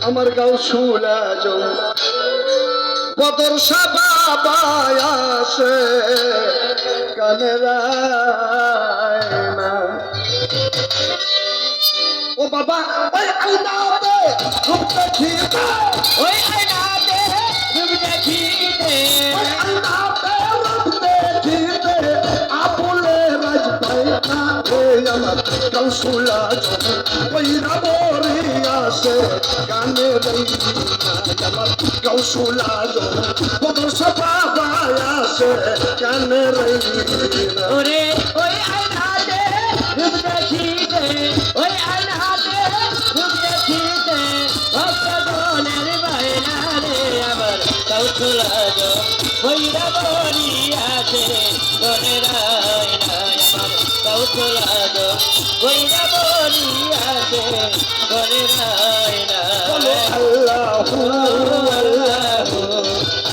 আমার গাউসুল আজম বদর সাবাবায় আসে কানেরায়না ও বাবা ওই আইনাতে রূপ দেখিতে ওই আয়নাতে রূপ দেখিতে ওই আইনাতে রূপ দেখিতে আপলে রাজ পাইনা রে আমার গাউসুল আজম কইরা বরি আসে কানেরায়না আমার গাউসুল আজম বদর সাবাবায় আসে কানেরায়না ওরে ওই আয়নাতে রূপ দেখিতে ওই আয়নাতে রূপ দেখিতে ভক্তগণের বাইনা রে আমার গাউসুল আজম কইরা বরি আসে কানেরায়না আমার গাউসুল আজম কইরা বরি আসে কানেরায়না আল্লাহু আল্লাহু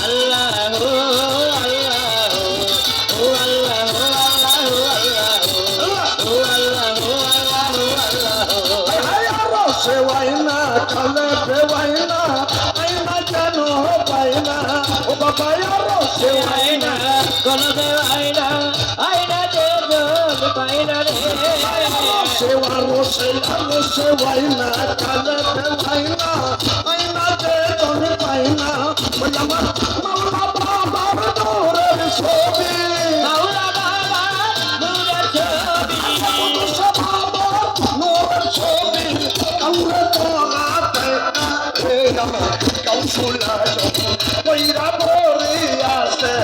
আল্লাহু আল্লাহু ও আল্লাহু আল্লাহু আল্লাহু ও আল্লাহু আল্লাহু আল্লাহু হায় আরো সেওয়াইনা কালে বেওয়াইনা আইনা কেন পাইনা ও বাবা আরো সেওয়াইনা আয়না কোন আয়না আয়না যে যোগ পাইনা রে সেওয়ারো সেওয়াইনা কালে বেওয়াইনা আইনা যে জন পাইনা ওই আমার মাওলা বাবার নূরের ছবি মাওলা বাবা নূরের ছবি বাবার নূরের ছবি কাউরে তোগাতে হে আমার গাউসুল আজম কইরা বরি আসে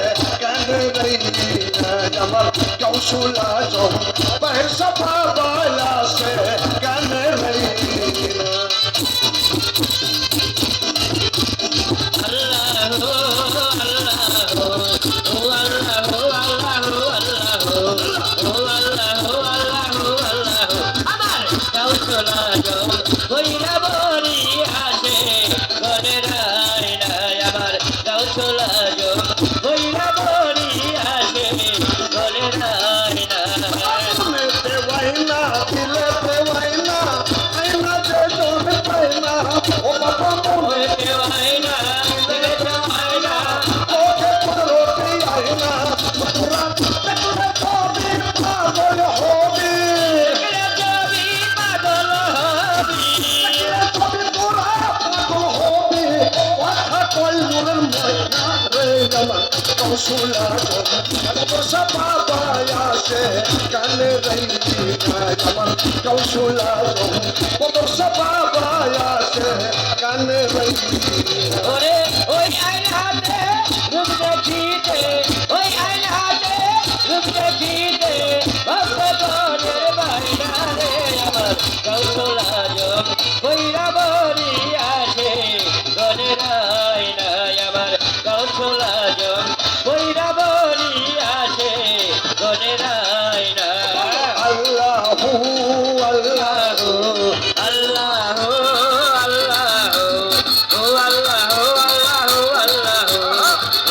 কানেরায়না আমার গাউসুল আজম পয়সা পাবায় আসে কানেরায়না আল্লাহু আল্লাহু ও আল্লাহু আল্লাহু আল্লাহু ও আল্লাহু আল্লাহু আল্লাহু আমার গাউসুল আজম কইরা বরি আসে কানেরায়না আমার গাউসুল আজম কইরা বরি আসে কানেরায়না দেওয়াইনা দিলে দেওয়াইনা আইনা যে জন পাইনা ও বাবা মনে আয়না দিলে আয়না ওকে করতে আইনা পুরা দেখলে তবে পাগল হবি ছবি পাগল হবি দেখলে তবে পুরা পাগল হবি কথা কই নূরের ময়না রে আমার গাউসুল আজম কত সাবাবায় আসে কানেরায়না আমার গাউসুল আজম কত সাবাবায় আসে কানেরায়না ওরে ওই আয়নাতে রূপ দেখিতে ওই আয়নাতে রূপ দেখিতে ভক্তগণের বাইনা রে আমার গাউসুল আজম কইরা বরি আসে কানেরায়না আমার গাউসুল আজম কইরা বরি আসে কানেরায়না আল্লাহু আল্লাহু আল্লাহু আল্লাহু ও আল্লাহু আল্লাহু আল্লাহু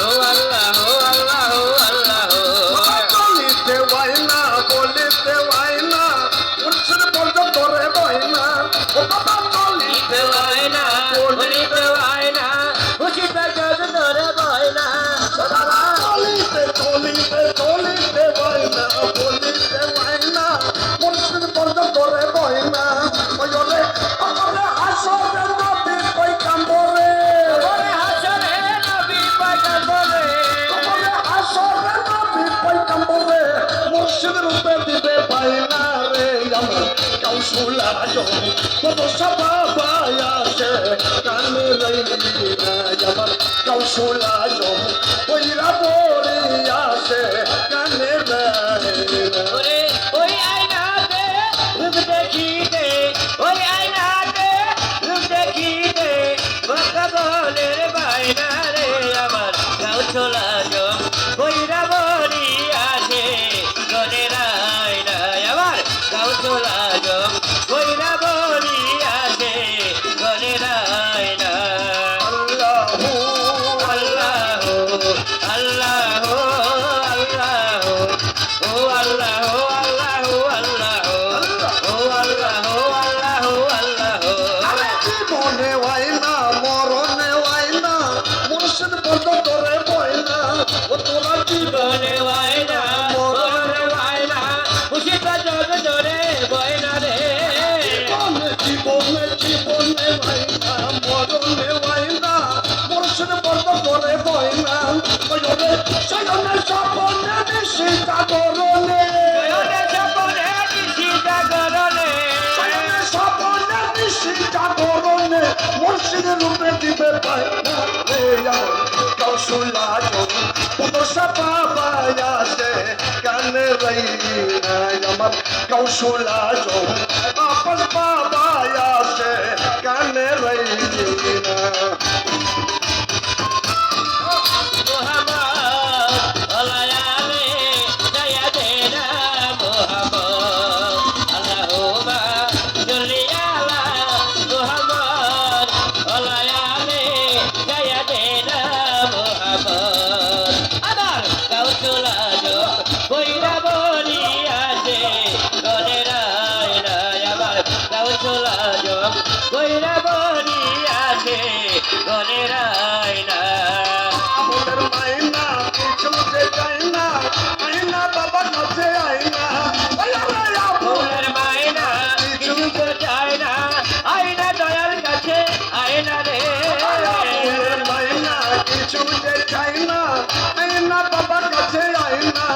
ও আল্লাহু আল্লাহু আল্লাহু বলিতে ওয়াইনা মুর্শিদ বন্ধ করে বইনা ও বাবা বলিতে দেওয়াইনা বলিতে ওয়াইনা উচিত কাজ ধরে বইনা বলিতে ওয়াইনা মুর্শিদ বন্ধ করে বইনা ওরে আমারে আসরে নবী কই কাম্বরে ওরে হাসরে নবী পয়গম্বরে আমারে আসরে নবী কই কাম্বরে মুর্শিদ রূপে দিবে বাইনা রে আমার গাউসুল আজম কত সাবাবায় আসে কানেরায়না আমার গাউসুল আজম কইরা বরি আসে কানেরায়না ওরে ওই আয়নাতে রূপ দেখিতে ওই আয়নাতে রূপ দেখিতে ভক্তগণের বাইনা রে আমার গাউসুল আজম কইরা বরি আসে কানেরায়না আমার গাউসুল আজম কইরা বরি আসে কানেরায়না আল্লাহু আল্লাহু আল্লাহু আল্লাহু জীবনে জীবনে ভাইনা মরণে ভাইনা মুর্শিদ বন্ধ করে বইনা ওই রে সয়নে স্বপনে নিশি জাগরণে সয়নে স্বপনে নিশি জাগরণে সয়নে স্বপনে নিশি জাগরণে মুর্শিদ রূপে দিবে পাইনা রে আমার কৌশলা যোগ পুতসা বাবা আসে কানে রইনা আমার কৌশলা যোগ আপস বাবা আসে কানে রইনা মোহাম্মদ আলায়ালে দয়া দেনা মোহাম্মদ আল্লাহুম্মা সাল্লি আলা মোহাম্মদ আলায়ালে দয়া দেনা মোহাম্মদ আমার কাউসুল আজম কইরা বলি আছে গনের আয়না আমার কাউসুল আজম কইরা বলি আছে গনের আয়না আমলের মাইনা কিছু যে চাই না আইনা বাবা কাছে আইনা ফুলের মায়না কিছু তো চায় না আয়না দয়ার কাছে আয়না রে আমলের মাইনা কিছু যে চাই না আইনা বাবা কাছে আইনা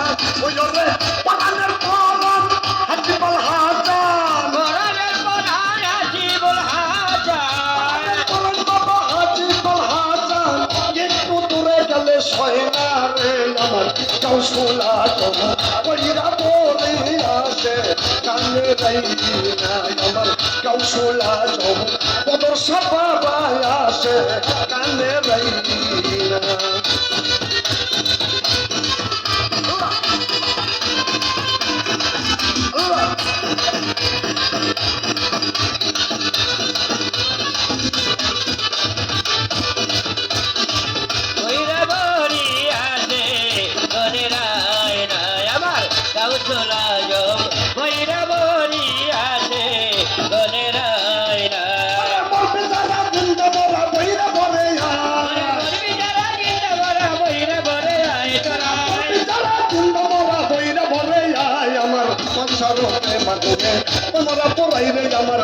ওই রে পাগানের পরন হাজিবল হাজান ঘরের পরায় জীবন হাজার পরন বাবা হাজিবল হাজান একটু দূরে গেলে সয়না রে আমার কৌশলা তোমা পড়িরা বলে আসে কানে রাইনা আমার কৌশলা তোমা পদর সবাবা আসে কানে রাইনা কইরা বলি আছে গনের আয়না আমার কাউসুল আজম কইরা বলি আছে গনের আয়না বলবে যারা জিন্দা বলা বইরা বলে করবি যারা জিন্দা বড় বইরা বড় আয় তোরা যারা জিন্দা বলা বইরা বলে আমার সংসারতে মাধ্যমে তোমরা পড়াইবে আমার